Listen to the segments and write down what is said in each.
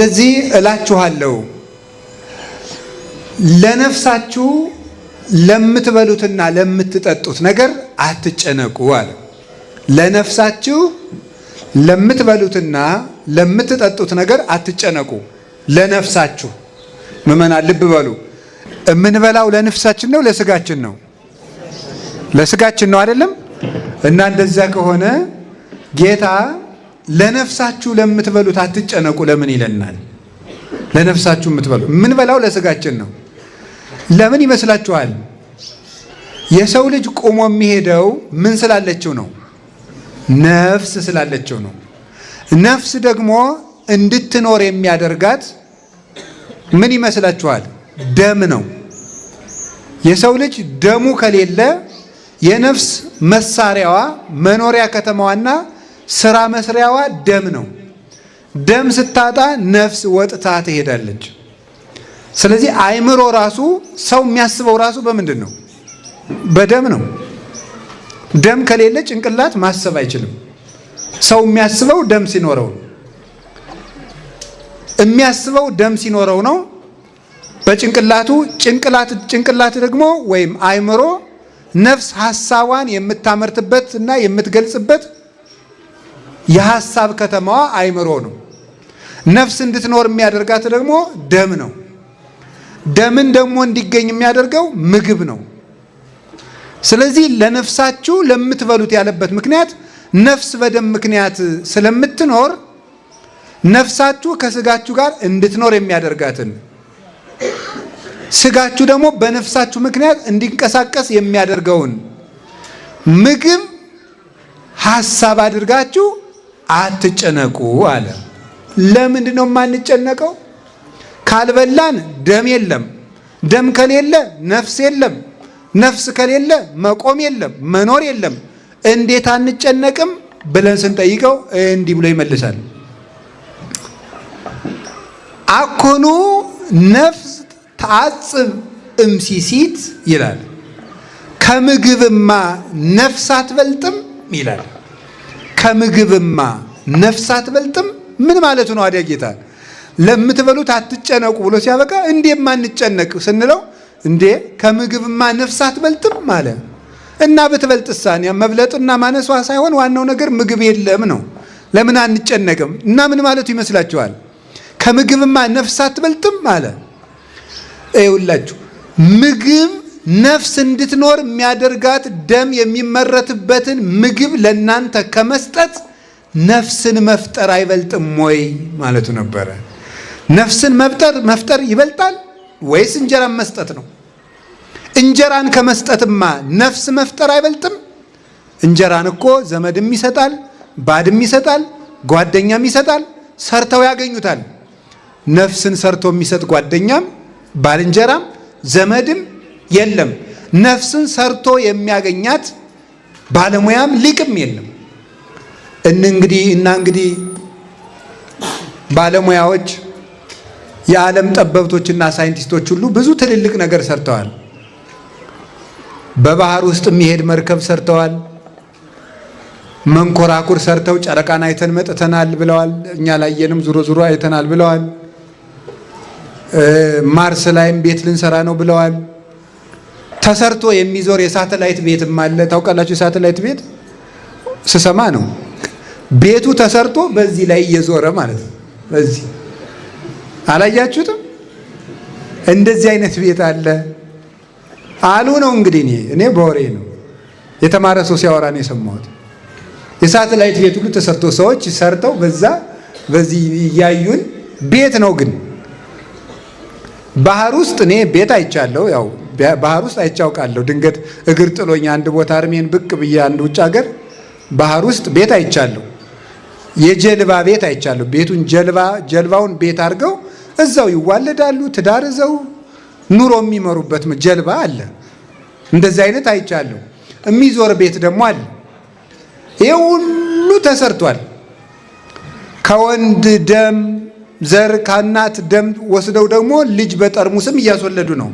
ስለዚህ እላችኋለሁ ለነፍሳችሁ ለምትበሉትና ለምትጠጡት ነገር አትጨነቁ አለ። ለነፍሳችሁ ለምትበሉትና ለምትጠጡት ነገር አትጨነቁ። ለነፍሳችሁ ምእመናን ልብ በሉ። የምንበላው ለነፍሳችን ነው ለስጋችን ነው? ለስጋችን ነው አይደለም? እና እንደዛ ከሆነ ጌታ ለነፍሳችሁ ለምትበሉት አትጨነቁ ለምን ይለናል? ለነፍሳችሁ የምትበሉ የምንበላው ለስጋችን ነው። ለምን ይመስላችኋል? የሰው ልጅ ቆሞ የሚሄደው ምን ስላለችው ነው? ነፍስ ስላለችው ነው። ነፍስ ደግሞ እንድትኖር የሚያደርጋት ምን ይመስላችኋል? ደም ነው። የሰው ልጅ ደሙ ከሌለ የነፍስ መሳሪያዋ መኖሪያ ከተማዋና ስራ መስሪያዋ ደም ነው። ደም ስታጣ ነፍስ ወጥታ ትሄዳለች። ስለዚህ አእምሮ ራሱ ሰው የሚያስበው ራሱ በምንድን ነው? በደም ነው። ደም ከሌለ ጭንቅላት ማሰብ አይችልም። ሰው የሚያስበው ደም ሲኖረው ነው። የሚያስበው ደም ሲኖረው ነው። በጭንቅላቱ ጭንቅላት ደግሞ ወይም አእምሮ ነፍስ ሐሳቧን የምታመርትበት እና የምትገልጽበት የሐሳብ ከተማዋ አእምሮ ነው። ነፍስ እንድትኖር የሚያደርጋት ደግሞ ደም ነው። ደምን ደግሞ እንዲገኝ የሚያደርገው ምግብ ነው። ስለዚህ ለነፍሳችሁ ለምትበሉት ያለበት ምክንያት ነፍስ በደም ምክንያት ስለምትኖር ነፍሳችሁ ከስጋችሁ ጋር እንድትኖር የሚያደርጋትን ስጋችሁ ደግሞ በነፍሳችሁ ምክንያት እንዲንቀሳቀስ የሚያደርገውን ምግብ ሐሳብ አድርጋችሁ አትጨነቁ አለ። ለምንድን ነው የማንጨነቀው? ካልበላን ደም የለም። ደም ከሌለ ነፍስ የለም። ነፍስ ከሌለ መቆም የለም፣ መኖር የለም። እንዴት አንጨነቅም ብለን ስንጠይቀው እንዲህ ብሎ ይመልሳል። አኮኑ ነፍስ ተዓጽብ እምሲሲት ይላል። ከምግብማ ነፍስ አትበልጥም ይላል። ከምግብማ ነፍስ አትበልጥም ምን ማለቱ ነው? አዲያ ጌታ ለምትበሉት አትጨነቁ ብሎ ሲያበቃ እንዴ ማንጨነቅ ስንለው እንዴ ከምግብማ ነፍስ አትበልጥም ማለ እና ብትበልጥሳ መብለጥና ማነሷ ሳይሆን ዋናው ነገር ምግብ የለም ነው። ለምን አንጨነቅም? እና ምን ማለቱ ይመስላችኋል? ከምግብማ ነፍስ አትበልጥም አለ። ይኸውላችሁ ምግብ ነፍስ እንድትኖር የሚያደርጋት ደም የሚመረትበትን ምግብ ለናንተ ከመስጠት ነፍስን መፍጠር አይበልጥም ወይ ማለቱ ነበረ። ነፍስን መፍጠር ይበልጣል ወይስ እንጀራን መስጠት ነው? እንጀራን ከመስጠትማ ነፍስ መፍጠር አይበልጥም? እንጀራን እኮ ዘመድም ይሰጣል፣ ባድም ይሰጣል፣ ጓደኛም ይሰጣል፣ ሰርተው ያገኙታል። ነፍስን ሰርቶ የሚሰጥ ጓደኛም ባልንጀራም ዘመድም የለም። ነፍስን ሰርቶ የሚያገኛት ባለሙያም ሊቅም የለም። እንግዲህ ባለሙያዎች የዓለም ጠበብቶችና ሳይንቲስቶች ሁሉ ብዙ ትልልቅ ነገር ሰርተዋል። በባህር ውስጥ የሚሄድ መርከብ ሰርተዋል። መንኮራኩር ሰርተው ጨረቃን አይተን መጥተናል ብለዋል። እኛ ላየንም ዙሮ አይተናል ብለዋል። ማርስ ላይም ቤት ልንሰራ ነው ብለዋል። ተሰርቶ የሚዞር የሳተላይት ቤትም አለ። ታውቃላችሁ? የሳተላይት ቤት ስሰማ ነው ቤቱ ተሰርቶ በዚህ ላይ እየዞረ ማለት ነው። በዚህ አላያችሁትም? እንደዚህ አይነት ቤት አለ አሉ ነው እንግዲህ። እኔ በወሬ ነው የተማረ ሰው ሲያወራ ነው የሰማሁት። የሳተላይት ቤት ሁሉ ተሰርቶ ሰዎች ሰርተው በዚህ እያዩን ቤት ነው። ግን ባህር ውስጥ እኔ ቤት አይቻለሁ። ያው ባህር ውስጥ አይቻውቃለሁ። ድንገት እግር ጥሎኝ አንድ ቦታ አርሜን ብቅ ብዬ አንድ ውጭ ሀገር ባህር ውስጥ ቤት አይቻለሁ። የጀልባ ቤት አይቻለሁ። ቤቱን ጀልባውን ቤት አድርገው እዛው ይዋለዳሉ። ትዳር እዛው ኑሮ የሚመሩበት ጀልባ አለ። እንደዚህ አይነት አይቻለሁ። የሚዞር ቤት ደግሞ አለ። ይሄ ሁሉ ተሰርቷል። ከወንድ ደም ዘር ከእናት ደም ወስደው ደግሞ ልጅ በጠርሙስም እያስወለዱ ነው።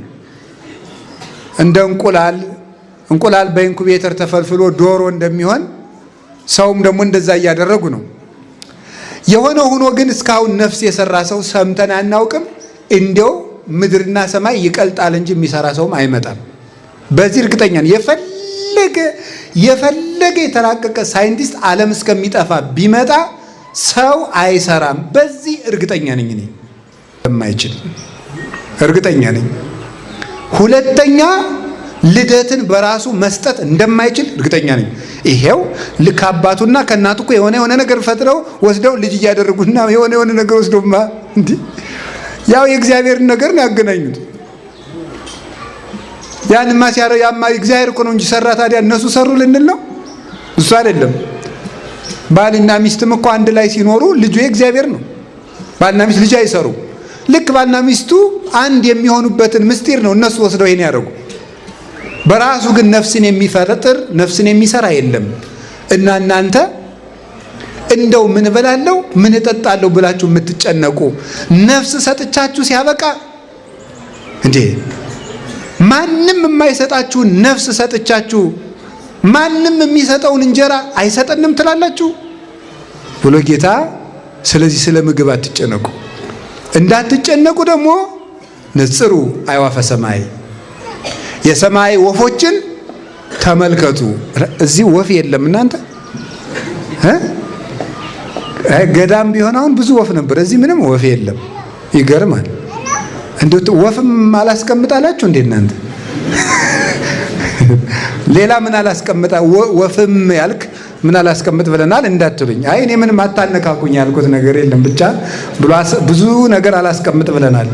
እንደ እንቁላል በኢንኩቤተር ተፈልፍሎ ዶሮ እንደሚሆን ሰውም ደግሞ እንደዛ እያደረጉ ነው። የሆነ ሆኖ ግን እስካሁን ነፍስ የሰራ ሰው ሰምተን አናውቅም። እንዲያው ምድርና ሰማይ ይቀልጣል እንጂ የሚሰራ ሰውም አይመጣም። በዚህ እርግጠኛ ነኝ። የፈለገ የተራቀቀ ሳይንቲስት ዓለም እስከሚጠፋ ቢመጣ ሰው አይሰራም። በዚህ እርግጠኛ ነኝ። እኔ የማይችል እርግጠኛ ነኝ። ሁለተኛ ልደትን በራሱ መስጠት እንደማይችል እርግጠኛ ነኝ። ይሄው ልክ አባቱና ከእናቱ እኮ የሆነ ነገር ፈጥረው ወስደው ልጅ እያደረጉና የሆነ ነገር ወስደውማ እንዴ ያው የእግዚአብሔርን ነገር ነው ያገናኙት። ያንማ ሲያረው ያማ እግዚአብሔር እኮ ነው እንጂ ሰራ። ታዲያ እነሱ ሰሩ ልንል ነው? እሱ አይደለም። ባልና ሚስትም እኮ አንድ ላይ ሲኖሩ ልጁ የእግዚአብሔር ነው። ባልና ሚስት ልጅ አይሰሩ። ልክ ባልና ሚስቱ አንድ የሚሆኑበትን ምስጢር ነው እነሱ ወስደው ይሄን ያደርጉ። በራሱ ግን ነፍስን የሚፈጥር ነፍስን የሚሰራ የለም። እና እናንተ እንደው ምን እበላለሁ ምን እጠጣለሁ ብላችሁ የምትጨነቁ ነፍስ ሰጥቻችሁ ሲያበቃ እንዴ ማንም የማይሰጣችሁን ነፍስ ሰጥቻችሁ ማንም የሚሰጠውን እንጀራ አይሰጠንም ትላላችሁ ብሎ ጌታ። ስለዚህ ስለ ምግብ አትጨነቁ። እንዳትጨነቁ ደግሞ ንጽሩ አዕዋፈ ሰማይ፣ የሰማይ ወፎችን ተመልከቱ። እዚህ ወፍ የለም እናንተ ገዳም ቢሆን አሁን ብዙ ወፍ ነበር። እዚህ ምንም ወፍ የለም። ይገርማል። እንዴት ወፍም አላስቀምጣላችሁ እንዴ እናንተ? ሌላ ምን አላስቀምጣ ወፍም ያልክ ምን አላስቀምጥ ብለናል እንዳትሉኝ። አይ እኔ ምንም አታነካኩኝ ያልኩት ነገር የለም። ብቻ ብዙ ነገር አላስቀምጥ ብለናል።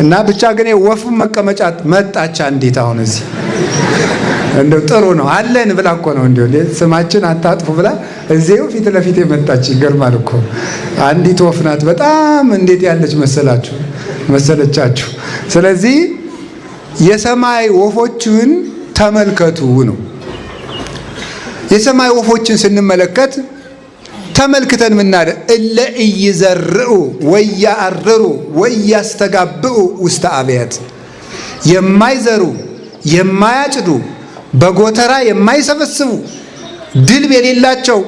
እና ብቻ ግን ወፍም መቀመጫ መጣች አንዲት። አሁን እዚህ እንደው ጥሩ ነው አለን ብላ እኮ ነው እንደው ስማችን አታጥፉ ብላ እዚሁ ፊት ለፊት መጣች። ይገርማል እኮ አንዲት ወፍ ናት። በጣም እንዴት ያለች መሰለቻችሁ። ስለዚህ የሰማይ ወፎችን ተመልከቱ ነው። የሰማይ ወፎችን ስንመለከት ተመልክተን ምናደ እለ ኢይዘርኡ ወያአርሩ ወያስተጋብኡ ውስተ አብያት፣ የማይዘሩ የማያጭዱ በጎተራ የማይሰበስቡ ድልብ የሌላቸው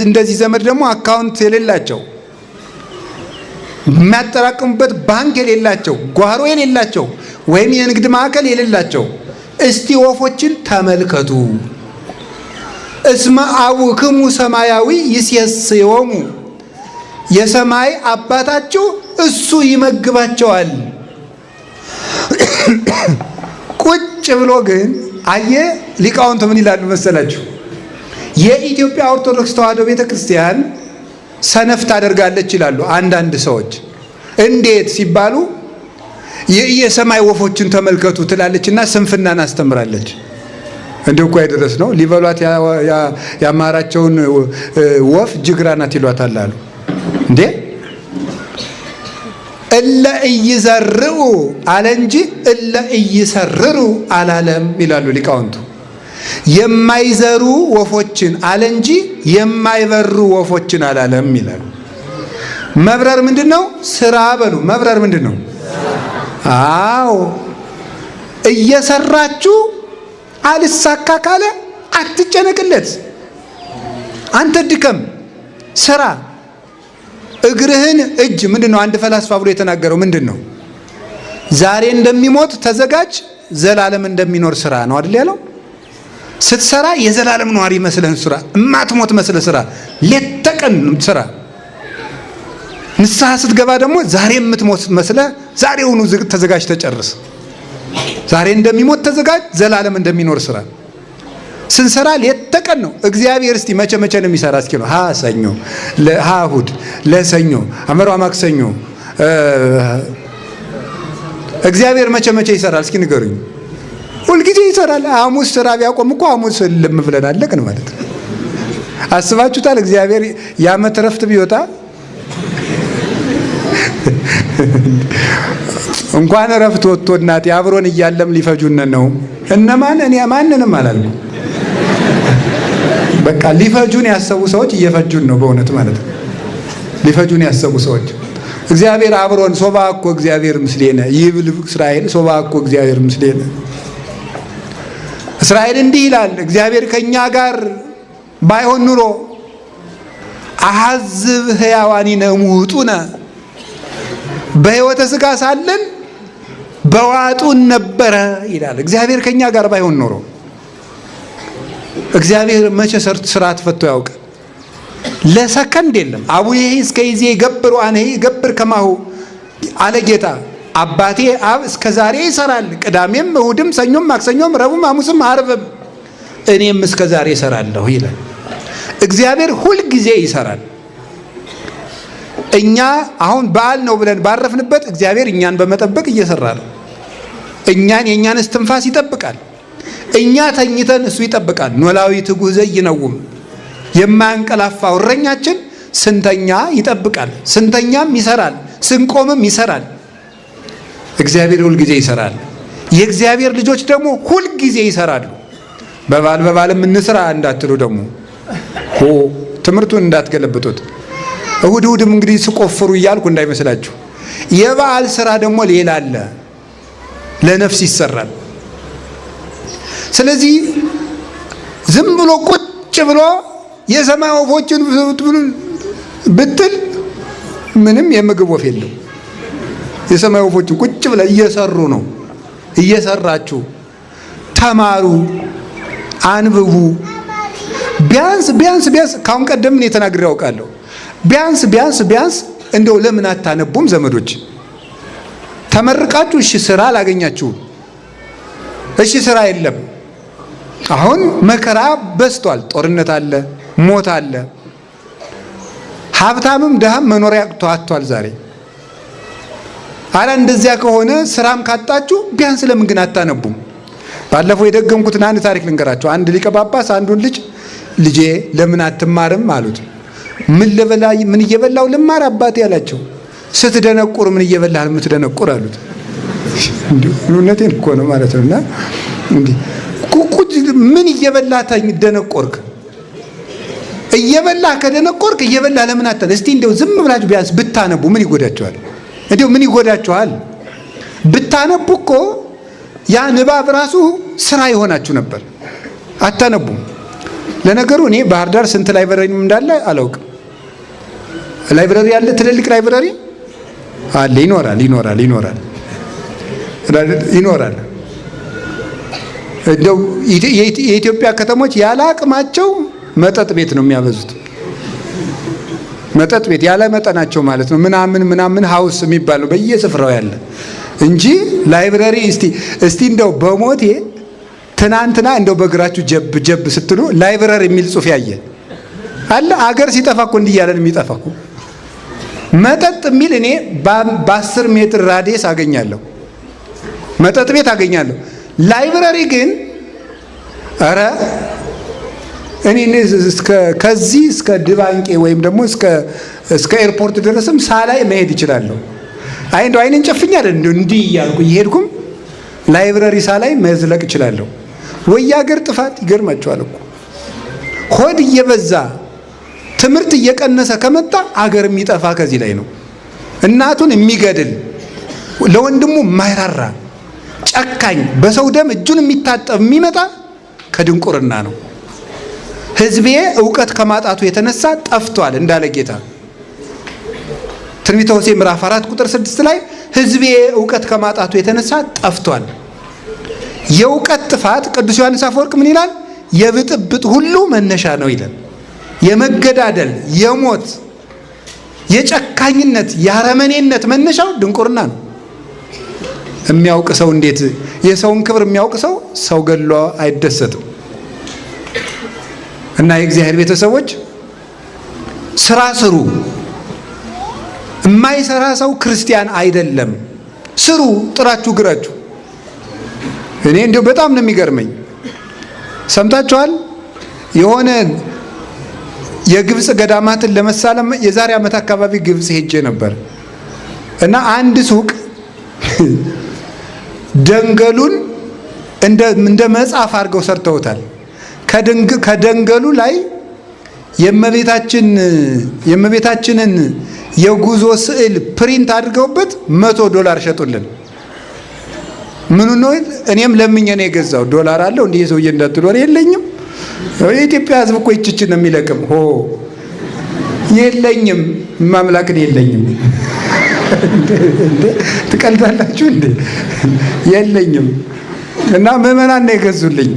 እንደዚህ ዘመድ ደግሞ አካውንት የሌላቸው የሚያጠራቅሙበት ባንክ የሌላቸው ጓሮ የሌላቸው ወይም የንግድ ማዕከል የሌላቸው እስቲ ወፎችን ተመልከቱ። እስመ አቡክሙ ሰማያዊ ይሴስዮሙ፣ የሰማይ አባታችሁ እሱ ይመግባቸዋል። ቁጭ ብሎ ግን አየ ሊቃውንቱ ምን ይላሉ መሰላችሁ? የኢትዮጵያ ኦርቶዶክስ ተዋሕዶ ቤተክርስቲያን ሰነፍ ታደርጋለች ይላሉ አንዳንድ ሰዎች። እንዴት ሲባሉ የሰማይ ወፎችን ተመልከቱ ትላለችና ስንፍናን አስተምራለች። እንደው እኮ አይደረስ ነው ሊበሏት ያማራቸውን ወፍ ጅግራ ናት ይሏታል አሉ። እንዴ እለ ኢይዘርኡ አለ እንጂ እለ ኢይሰርሩ አላለም ይላሉ ሊቃውንቱ። የማይዘሩ ወፎችን አለ እንጂ የማይበሩ ወፎችን አላለም ይላሉ። መብረር ምንድነው? ስራ በሉ። መብረር ምንድነው? አዎ እየሰራችሁ አልሳካ ካለ አትጨነቅለት። አንተ ድከም፣ ስራ። እግርህን እጅ ምንድነው? አንድ ፈላስፋ ብሎ የተናገረው ምንድነው? ዛሬ እንደሚሞት ተዘጋጅ፣ ዘላለም እንደሚኖር ስራ ነው አይደል ያለው? ስትሰራ የዘላለም ነዋሪ መስለን ስራ፣ እማትሞት መስለ ስራ፣ ሌት ተቀን ስራ። ንስሐ ስትገባ ደግሞ ዛሬ የምትሞት መስለ ዛሬውኑ ተዘጋጅ፣ ተጨርስ። ዛሬ እንደሚሞት ተዘጋጅ፣ ዘላለም እንደሚኖር ስራ። ስንሰራ ሌት ተቀን ነው። እግዚአብሔር እስቲ መቼ ነው የሚሰራ? እስኪ ነው ሰኞ፣ እሑድ፣ ለሰኞ፣ አመሯ ማክሰኞ። እግዚአብሔር መቼ ይሰራል? እስኪ ንገሩኝ። ሁልጊዜ ይሰራል። ሐሙስ ስራ ቢያቆም እኮ ሐሙስ ልም ብለን አለቅን ማለት ነው። አስባችሁታል? እግዚአብሔር የዓመት እረፍት ቢወጣ እንኳን እረፍት ወጥቶ እናቴ አብሮን እያለም ሊፈጁን ነው። እነማን? እኔ ማንንም አላልኩም። በቃ ሊፈጁን ያሰቡ ሰዎች እየፈጁን ነው በእውነት ማለት ነው። ሊፈጁን ያሰቡ ሰዎች እግዚአብሔር አብሮን ሶባ እኮ እግዚአብሔር ምስሌነ ይብል እስራኤል ሶባ እኮ እግዚአብሔር ምስሌነ። እስራኤል እንዲህ ይላል፣ እግዚአብሔር ከኛ ጋር ባይሆን ኑሮ አሐዝብ ሕያዋኒነ እሙጡነ በሕይወተ ሥጋ ሳለን በዋጡን ነበረ ይላል። እግዚአብሔር ከኛ ጋር ባይሆን ኖሮ እግዚአብሔር መቼ ስርዓት ፈቶ ያውቅ? ለሰከንድ የለም። አቡዬ እስከ ይዜ ይገብር ዋነ ይገብር ከማሁ አለ ጌታ። አባቴ አብ እስከ ዛሬ ይሰራል፣ ቅዳሜም እሁድም ሰኞም ማክሰኞም ረቡዕም ሐሙስም ዓርብም እኔም እስከ ዛሬ ይሰራለሁ ይላል። እግዚአብሔር ሁል ጊዜ ይሰራል። እኛ አሁን በዓል ነው ብለን ባረፍንበት እግዚአብሔር እኛን በመጠበቅ እየሰራ ነው። እኛን የእኛን እስትንፋስ ይጠብቃል። እኛ ተኝተን እሱ ይጠብቃል። ኖላዊ ትጉህ ዘይነውም የማያንቀላፋው እረኛችን ስንተኛ ይጠብቃል፣ ስንተኛም ይሰራል፣ ስንቆምም ይሰራል። እግዚአብሔር ሁል ጊዜ ይሰራል። የእግዚአብሔር ልጆች ደግሞ ሁል ጊዜ ይሰራሉ። በበዓልም እንስራ እንዳትሉ ደግሞ ትምህርቱን እንዳትገለብጡት። እሁድም እንግዲህ ስቆፍሩ እያልኩ እንዳይመስላችሁ። የበዓል ስራ ደግሞ ሌላ አለ፣ ለነፍስ ይሰራል። ስለዚህ ዝም ብሎ ቁጭ ብሎ የሰማይ ወፎችን ብትል ምንም የምግብ ወፍ የለም። የሰማይ ወፎችን ቁጭ ብለ እየሰሩ ነው። እየሰራችሁ ተማሩ፣ አንብቡ። ቢያንስ ካሁን ቀደም እኔ ተናግሬ ያውቃለሁ። ቢያንስ እንደው ለምን አታነቡም ዘመዶች? ተመርቃችሁ እሺ ስራ አላገኛችሁም፣ እሺ ስራ የለም። አሁን መከራ በዝቷል። ጦርነት አለ፣ ሞት አለ። ሀብታምም ድሃም መኖሪያ አጥቷል ዛሬ። አረ እንደዚያ ከሆነ ስራም ካጣችሁ ቢያንስ ለምን ግን አታነቡም? ባለፈው የደገምኩትን አንድ ታሪክ ልንገራችሁ። አንድ ሊቀ ጳጳስ አንዱን ልጄ ለምን አትማርም አሉት። ምን እየበላው ልማር አባቴ አላቸው። ስትደነቁር ምን እየበላህ የምትደነቁር አሉት። እውነቴን እኮ ነው ማለት ነውና እንዲህ ምን እየበላህ ደነቆርክ? እየበላህ ከደነቆርክ እየበላህ ለምን አታል? እስቲ እንደው ዝም ብላችሁ ቢያንስ ብታነቡ ምን ይጎዳችኋል? እንደው ምን ይጎዳችኋል? ብታነቡ እኮ ያ ንባብ ራሱ ስራ ይሆናችሁ ነበር። አታነቡም። ለነገሩ እኔ ባህር ዳር ስንት ላይብረሪ እንዳለ አላውቅም። ላይብረሪ ያለ ትልልቅ ላይብረሪ አለ። ይኖራል። እንደው የኢትዮጵያ ከተሞች ያለ አቅማቸው መጠጥ ቤት ነው የሚያበዙት። መጠጥ ቤት ያለ መጠናቸው ማለት ነው። ምናምን ሀውስ የሚባለው በየስፍራው ያለ እንጂ ላይብረሪ እስቲ እንደው በሞቴ ትናንትና እንደው በእግራችሁ ጀብ ስትሉ ላይብረሪ የሚል ጽሑፍ ያየ አለ? አገር ሲጠፋ እኮ እንዲህ እያለን የሚጠፋ እኮ መጠጥ የሚል እኔ በ10 ሜትር ራዲየስ አገኛለሁ፣ መጠጥ ቤት አገኛለሁ። ላይብረሪ ግን ኧረ እኔ ከዚህ እስከ ድባንቄ ወይም ደግሞ እስከ ኤርፖርት ድረስም ሳላይ መሄድ ይችላለሁ። አይ እንደው አይኔን ጨፍኛ አይደል እንዲህ እያልኩ እየሄድኩም ላይብረሪ ሳላይ መዝለቅ እችላለሁ። ወይ የአገር ጥፋት ይገርማቸዋል እኮ ሆድ እየበዛ ትምህርት እየቀነሰ ከመጣ አገር የሚጠፋ ከዚህ ላይ ነው። እናቱን የሚገድል ለወንድሙ የማይራራ ጨካኝ በሰው ደም እጁን የሚታጠብ የሚመጣ ከድንቁርና ነው። ሕዝቤ እውቀት ከማጣቱ የተነሳ ጠፍቷል እንዳለ ጌታ ትንቢተ ሆሴዕ ምዕራፍ 4 ቁጥር 6 ላይ ሕዝቤ እውቀት ከማጣቱ የተነሳ ጠፍቷል። የእውቀት ጥፋት ቅዱስ ዮሐንስ አፈወርቅ ምን ይላል? የብጥብጥ ሁሉ መነሻ ነው ይላል። የመገዳደል፣ የሞት፣ የጨካኝነት፣ የአረመኔነት መነሻው ድንቁርና ነው። የሚያውቅ ሰው እንዴት የሰውን ክብር የሚያውቅ ሰው ገድሎ አይደሰትም። እና የእግዚአብሔር ቤተሰቦች ስራ ስሩ። የማይሰራ ሰው ክርስቲያን አይደለም። ስሩ፣ ጥራችሁ ግራችሁ። እኔ እንዲሁ በጣም ነው የሚገርመኝ። ሰምታችኋል? የሆነ የግብፅ ገዳማትን ለመሳለም የዛሬ ዓመት አካባቢ ግብፅ ሄጄ ነበር እና አንድ ሱቅ ደንገሉን እንደ መጽሐፍ አድርገው ሰርተውታል። ከደንገሉ ላይ የእመቤታችንን የጉዞ ስዕል ፕሪንት አድርገውበት $100 ሸጡልን። ምኑ ነው? እኔም ለምኜ ነው የገዛው። ዶላር አለው እንዲህ ሰውዬ እንዳትሉ የለኝም። የኢትዮጵያ ሕዝብ እኮ ይችችን ነው የሚለቅም። የለኝም ማምላክን የለኝም። ትቀልዳላችሁ እንዴ? የለኝም። እና ምዕመናን ነው የገዙልኝ።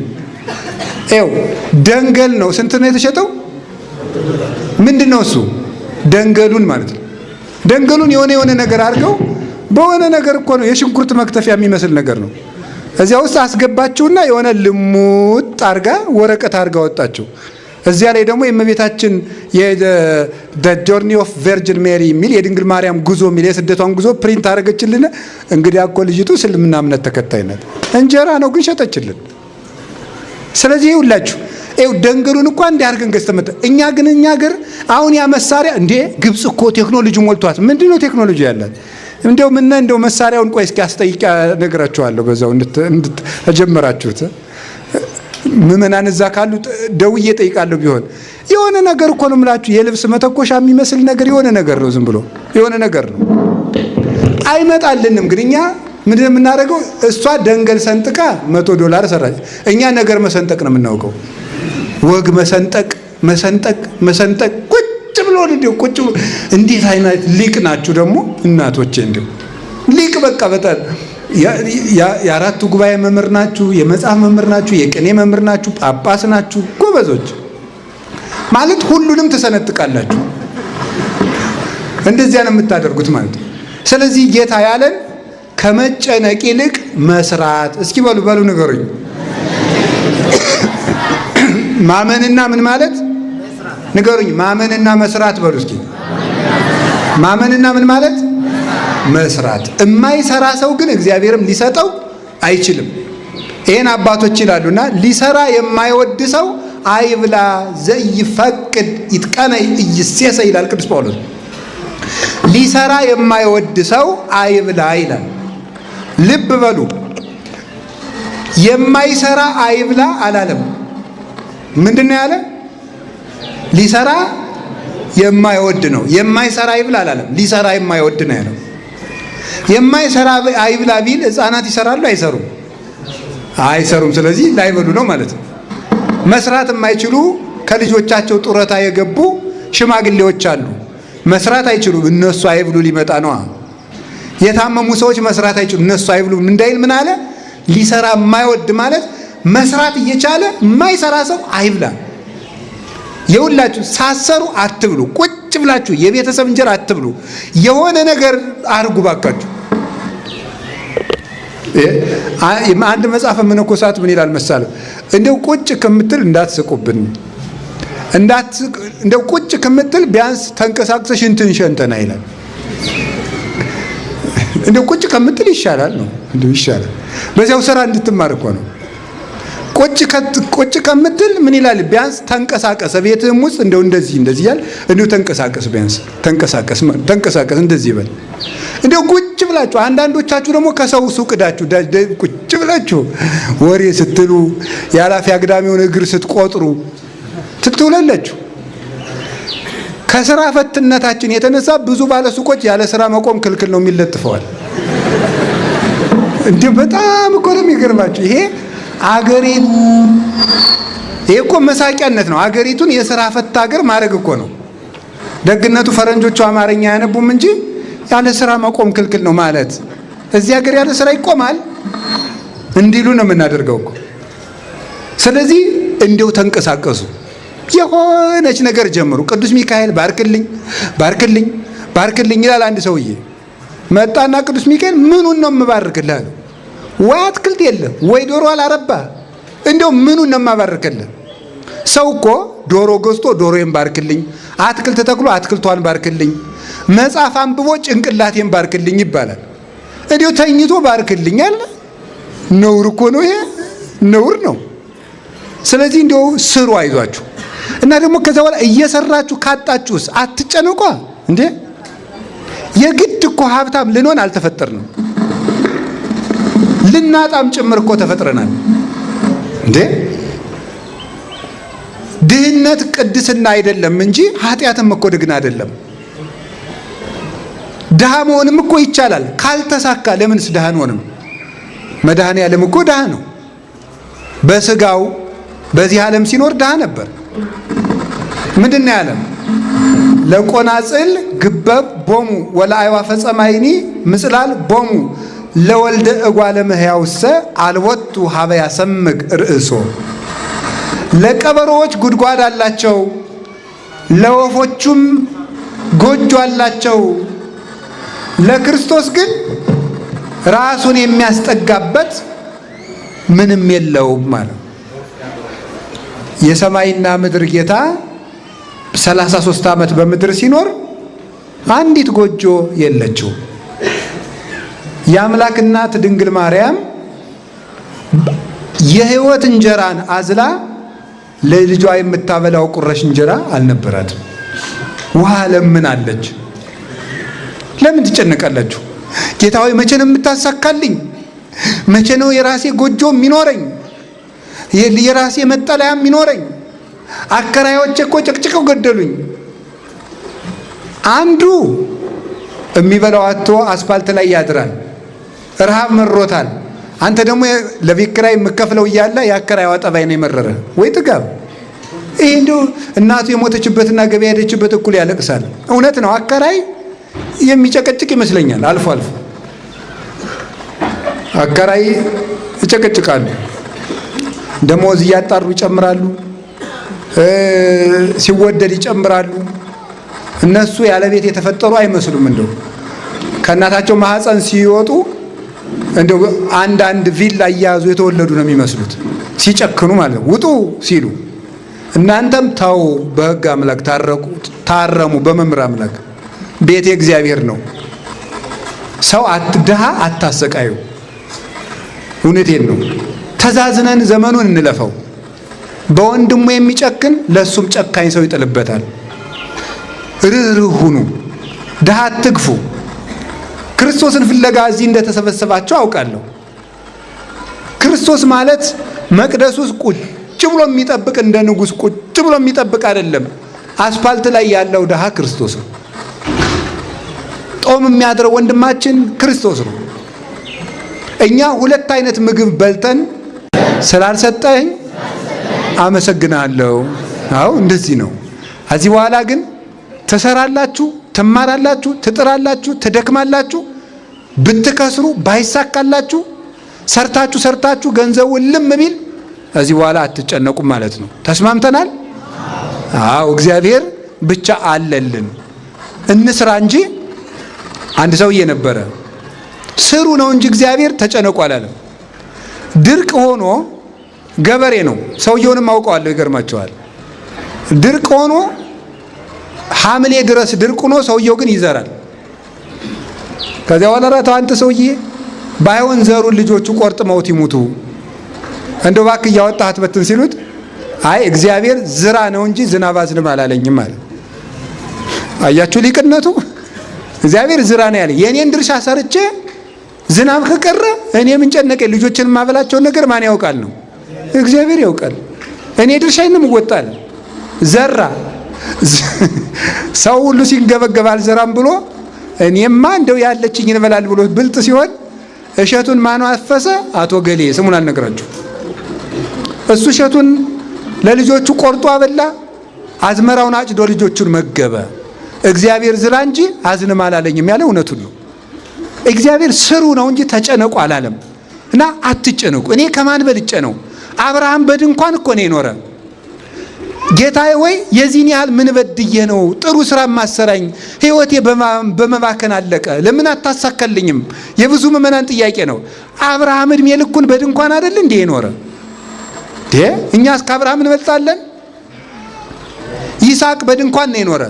ይኸው ደንገል ነው። ስንት ነው የተሸጠው? ምንድን ነው እሱ? ደንገሉን ማለት ነው። ደንገሉን የሆነ ነገር አድርገው በሆነ ነገር እኮ ነው፣ የሽንኩርት መክተፊያ የሚመስል ነገር ነው። እዚያ ውስጥ አስገባችሁና የሆነ ልሙጥ አርጋ ወረቀት አርጋ ወጣችሁ። እዚያ ላይ ደግሞ የእመቤታችን ጆርኒ ኦፍ ቨርጅን ሜሪ የሚል የድንግል ማርያም ጉዞ የሚል የስደቷን ጉዞ ፕሪንት አደረገችልን። እንግዲህ እኮ ልጅቱ እስልምና እምነት ተከታይ ናት። እንጀራ ነው ግን ሸጠችልን። ስለዚህ ይኸውላችሁ ደንገሉን እኮ እንዲህ አድርገን ገዝተመጣ። እኛ ሀገር አሁን ያ መሳሪያ እንዴ ግብጽ እኮ ቴክኖሎጂ ሞልቷት። ምንድነው ቴክኖሎጂ ያላት? እንደው መሳሪያውን ቆይ እስኪ አስጠይቃ ነገራችኋለሁ። በዛው እንድትጀምራችሁት ምዕመናን እዛ ካሉ ደውዬ ጠይቃለሁ። ቢሆን የሆነ ነገር እኮ ነው የምላችሁ፣ የልብስ መተኮሻ የሚመስል ነገር የሆነ ነገር ነው፣ ዝም ብሎ የሆነ ነገር ነው። አይመጣልንም። ግን እኛ ምንድን ነው የምናደርገው? እሷ ደንገል ሰንጥቃ $100 ሰራች። እኛ ነገር መሰንጠቅ ነው የምናውቀው። ወግ መሰንጠቅ ቁጭ ብሎ እንዴት አይነት ሊቅ ናችሁ ደግሞ እናቶቼ! እንዲሁ ሊቅ በቃ በጣም የአራቱ ጉባኤ መምህር ናችሁ፣ የመጽሐፍ መምህር ናችሁ፣ የቅኔ መምህር ናችሁ፣ ጳጳስ ናችሁ፣ ጎበዞች ማለት ሁሉንም ትሰነጥቃላችሁ። እንደዚያ ነው የምታደርጉት ማለት ነው። ስለዚህ ጌታ ያለን ከመጨነቅ ይልቅ መስራት። እስኪ በሉ ንገሩኝ። ማመንና ምን ማለት ንገሩኝ። ማመንና መስራት በሉ እስኪ። ማመንና ምን ማለት መስራት። የማይሰራ ሰው ግን እግዚአብሔርም ሊሰጠው አይችልም። ይሄን አባቶች ይላሉና ሊሰራ የማይወድ ሰው አይብላ ዘይፈቅድ ይትቀነይ ኢይሴሰ ይላል ቅዱስ ጳውሎስ። ሊሰራ የማይወድ ሰው አይብላ ይላል። ልብ በሉ፣ የማይሰራ አይብላ አላለም። ምንድነው ያለ? ሊሰራ የማይወድ ነው። የማይሰራ አይብላ አላለም። ሊሰራ የማይወድ ነው ያለው። የማይሰራ አይብላ ቢል ሕፃናት ይሰራሉ? አይሰሩም። ስለዚህ ላይበሉ ነው ማለት ነው። መስራት የማይችሉ ከልጆቻቸው ጡረታ የገቡ ሽማግሌዎች አሉ። መስራት አይችሉም። እነሱ አይብሉ ሊመጣ ነው። የታመሙ ሰዎች መስራት አይችሉም። እነሱ አይብሉ እንዳይል ምን አለ? ሊሰራ የማይወድ ማለት መስራት እየቻለ የማይሰራ ሰው አይብላ። የሁላችሁ ሳሰሩ አትብሉ። ቁጭ ብላችሁ የቤተሰብ እንጀራ አትብሉ። የሆነ ነገር አርጉ ባካችሁ። አንድ መጽሐፍ መነኮሳት ምን ይላል መሰለህ? እንደው ቁጭ ከምትል እንዳትስቁብን፣ እንደው ቁጭ ከምትል ቢያንስ ተንቀሳቅሰሽ እንትን ሸንተና ይላል። እንደው ቁጭ ከምትል ይሻላል ነው። እንደው ይሻላል። በዚያው ስራ እንድትማር እኮ ነው። ቁጭ ከምትል ምን ይላል? ቢያንስ ተንቀሳቀስ። ቤትህም ውስጥ እንደው እንደዚህ ያል እንደው ተንቀሳቀስ፣ ቢያንስ ተንቀሳቀስ እንደዚህ ይበል። እንደው ቁጭ ብላችሁ አንዳንዶቻችሁ ደግሞ ከሰው ሱቅ ዳችሁ ቁጭ ብላችሁ ወሬ ስትሉ ያላፊ አግዳሚውን እግር ስትቆጥሩ ትትውላላችሁ። ከስራ ፈትነታችን የተነሳ ብዙ ባለሱቆች ያለ ስራ መቆም ክልክል ነው የሚለጥፈዋል። እንዴ በጣም እኮ ነው የሚገርማችሁ። ይሄ እኮ መሳቂያነት ነው። አገሪቱን የሥራ ፈታ ሀገር ማድረግ እኮ ነው ደግነቱ። ፈረንጆቹ አማርኛ አያነቡም እንጂ ያለ ስራ መቆም ክልክል ነው ማለት እዚህ ሀገር ያለ ስራ ይቆማል እንዲሉ ነው የምናደርገው እኮ። ስለዚህ እንደው ተንቀሳቀሱ፣ የሆነች ነገር ጀምሩ። ቅዱስ ሚካኤል ባርክልኝ ይላል። አንድ ሰውዬ መጣና ቅዱስ ሚካኤል ምኑን ነው የምባርክልህ አለው። ወይ አትክልት የለም ወይ ዶሮ አላረባ፣ እንደው ምኑን ነው የማባርክልህ? ሰው እኮ ዶሮ ገዝቶ ዶሮዬን ባርክልኝ፣ አትክልት ተክሎ አትክልቷን ባርክልኝ፣ መጽሐፍ አንብቦ ጭንቅላቴን ባርክልኝ ይባላል። እንዲሁ ተኝቶ ባርክልኝ አለ። ነውር እኮ ነው ይሄ፣ ነውር ነው። ስለዚህ እንዲሁ ስሩ፣ አይዟችሁ። እና ደግሞ ከዛ በኋላ እየሰራችሁ ካጣችሁስ አትጨነቋ እንዴ። የግድ እኮ ሀብታም ልንሆን አልተፈጠርንም፣ ልናጣም ጭምር እኮ ተፈጥረናል እንዴ። ድህነት ቅድስና አይደለም እንጂ ኃጢአትም እኮ ድግና አይደለም። ድሃ መሆንም እኮ ይቻላል ካልተሳካ። ለምንስ ድሃ አንሆንም? መድኃኔዓለም እኮ ድሃ ነው። በስጋው በዚህ ዓለም ሲኖር ድሃ ነበር። ምንድነው ያለም? ለቆናጽል ግበብ ቦሙ ወለአዕዋፈ ሰማይኒ ምጽላል ቦሙ ለወልደ እጓለ እመሕያውሰ አልወቱ ሀበ ያሰምግ ርእሶ። ለቀበሮዎች ጉድጓድ አላቸው፣ ለወፎቹም ጎጆ አላቸው። ለክርስቶስ ግን ራሱን የሚያስጠጋበት ምንም የለውም ማለት። የሰማይና ምድር ጌታ 33 ዓመት በምድር ሲኖር አንዲት ጎጆ የለችው። የአምላክ እናት ድንግል ማርያም የሕይወት እንጀራን አዝላ ለልጇ የምታበላው ቁረሽ እንጀራ አልነበራትም። ውሃ ለምናለች። ለምን ትጨነቃላችሁ? ጌታ ሆይ መቼ ነው የምታሳካልኝ? መቼ ነው የራሴ ጎጆ የሚኖረኝ? የራሴ መጠለያ የሚኖረኝ? አከራዮቼ እኮ ጭቅጭቀው ገደሉኝ። አንዱ የሚበላው አጥቶ አስፋልት ላይ ያድራል፣ ረሃብ መሮታል። አንተ ደግሞ ለቤት ኪራይ የምከፍለው እያለ የአከራይዋ ጠባይ ነው የመረረ። ወይ ጥጋብ! ይህ እንዲሁ እናቱ የሞተችበትና ገበያ ሄደችበት እኩል ያለቅሳል። እውነት ነው። አከራይ የሚጨቀጭቅ ይመስለኛል። አልፎ አልፎ አከራይ ይጨቀጭቃሉ። ደሞዝ እያጣሩ ይጨምራሉ፣ ሲወደድ ይጨምራሉ። እነሱ ያለ ቤት የተፈጠሩ አይመስሉም። እንደው ከእናታቸው ማህፀን ሲወጡ እንደው አንድ ቪላ እያያዙ የተወለዱ ነው የሚመስሉት፣ ሲጨክኑ ማለት ውጡ ሲሉ። እናንተም ተው፣ በሕግ አምላክ ታረሙ፣ በመምህር አምላክ ቤት የእግዚአብሔር ነው። ሰው ድሃ አታሰቃዩ። እውነቴን ነው። ተዛዝነን ዘመኑን እንለፈው። በወንድሙ የሚጨክን ለሱም ጨካኝ ሰው ይጥልበታል። ርኅሩህ ሁኑ፣ ድሃ አትግፉ። ክርስቶስን ፍለጋ እዚህ እንደተሰበሰባቸው አውቃለሁ። ክርስቶስ ማለት መቅደስ ውስጥ ቁጭ ብሎ የሚጠብቅ እንደ ንጉሥ ቁጭ ብሎ የሚጠብቅ አይደለም። አስፋልት ላይ ያለው ድሃ ክርስቶስ ነው። ጦም የሚያድረው ወንድማችን ክርስቶስ ነው። እኛ ሁለት አይነት ምግብ በልተን ስላልሰጠኝ አመሰግናለሁ። አዎ እንደዚህ ነው። ከዚህ በኋላ ግን ትሰራላችሁ፣ ትማራላችሁ፣ ትጥራላችሁ፣ ትደክማላችሁ። ብትከስሩ ባይሳካላችሁ ሰርታችሁ ገንዘቡ ልም ቢል ከዚህ በኋላ አትጨነቁም ማለት ነው። ተስማምተናል? አዎ እግዚአብሔር ብቻ አለልን። እንስራ እንጂ አንድ ሰውዬ ነበረ፣ ስሩ ነው እንጂ እግዚአብሔር ተጨነቁ አላለም። ድርቅ ሆኖ ገበሬ ነው። ሰውየውንም አውቀዋለሁ። ይገርማቸዋል። ድርቅ ሆኖ ሐምሌ ድረስ ድርቅ ሆኖ ሰውየው ግን ይዘራል። ከዚያ በኋላ ራተው አንተ ሰውዬ ባይሆን ዘሩን ልጆቹ ቆርጥመውት ይሙቱ እንደው እባክህ እያወጣህ አትበትን ሲሉት አይ እግዚአብሔር ዝራ ነው እንጂ ዝናብ አዝንም አላለኝም ማለት። አያችሁ ሊቅነቱ። እግዚአብሔር ዝራ ነው ያለ። የኔን ድርሻ ሰርቼ ዝናብ ከቀረ እኔ ምን ጨነቀኝ? ልጆችን ማበላቸውን ነገር ማን ያውቃል ነው? እግዚአብሔር ያውቃል። እኔ ድርሻዬን እወጣል። ዘራ ሰው ሁሉ ሲንገበገብ አልዘራም ብሎ እኔማ እንደው ያለችኝ እንበላል ብሎ ብልጥ ሲሆን እሸቱን ማን አፈሰ? አቶ ገሌ፣ ስሙን አልነግራችሁ። እሱ እሸቱን ለልጆቹ ቆርጦ አበላ፣ አዝመራውን አጭዶ ልጆቹን መገበ። እግዚአብሔር ዝራ እንጂ አዝንም አላለኝም ያለ እውነቱን ነው። እግዚአብሔር ስሩ ነው እንጂ ተጨነቁ አላለም። እና አትጨነቁ። እኔ ከማን በልጬ ነው? አብርሃም በድንኳን እኮ ነው የኖረ። ጌታዬ ወይ የዚህን ያህል ምን በድዬ ነው ጥሩ ስራ ማሰራኝ? ህይወቴ በመባከን አለቀ፣ ለምን አታሳካልኝም? የብዙ ምዕመናን ጥያቄ ነው። አብርሃም እድሜ ልኩን በድንኳን አይደል እንዴ የኖረ? እኛስ ከአብርሃም እንበልጣለን? ይስሐቅ በድንኳን ነው የኖረ።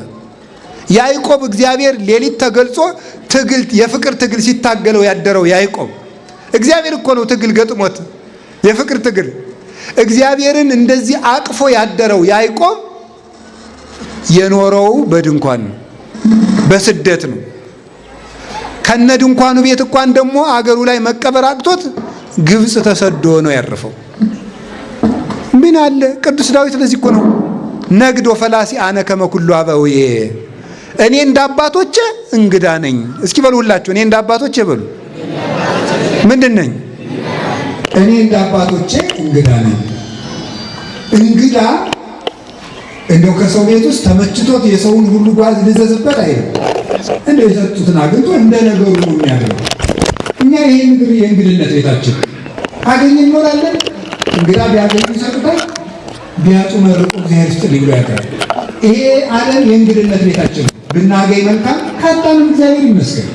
ያዕቆብ እግዚአብሔር ሌሊት ተገልጾ ትግል የፍቅር ትግል ሲታገለው ያደረው ያዕቆብ እግዚአብሔር እኮ ነው ትግል ገጥሞት የፍቅር ትግል እግዚአብሔርን እንደዚህ አቅፎ ያደረው ያዕቆብ የኖረው በድንኳን ነው፣ በስደት ነው። ከነ ድንኳኑ ቤት እንኳን ደግሞ አገሩ ላይ መቀበር አቅቶት ግብጽ ተሰዶ ነው ያረፈው። ምን አለ ቅዱስ ዳዊት ለዚህ እኮ ነው ነግዶ ፈላሲ አነ ከመኩሉ አበውዬ፣ እኔ እንደ አባቶቼ እንግዳ ነኝ። እስኪ በሉ ሁላችሁ እኔ እንደ አባቶቼ በሉ። ምንድን ነኝ? እኔ እንደ አባቶቼ እንግዳ ነኝ። እንግዳ እንደው ከሰው ቤት ውስጥ ተመችቶት የሰውን ሁሉ ጓዝ ልዘዝበት አይደለም። እንደው የሰጡትን አግኝቶ እንደ ነገሩ ነው የሚያደርገው። እኛ ይሄ ምድር የእንግድነት ቤታችን አገኘ እንኖራለን። እንግዳ ቢያገኙ ይሰጡታል፣ ቢያጡ መርቁ እግዚአብሔር ይስጥልኝ ብሎ ያቀርባል። ይሄ ዓለም የእንግድነት ቤታችን ብናገኝ መልካም፣ ካጣንም እግዚአብሔር ይመስገን።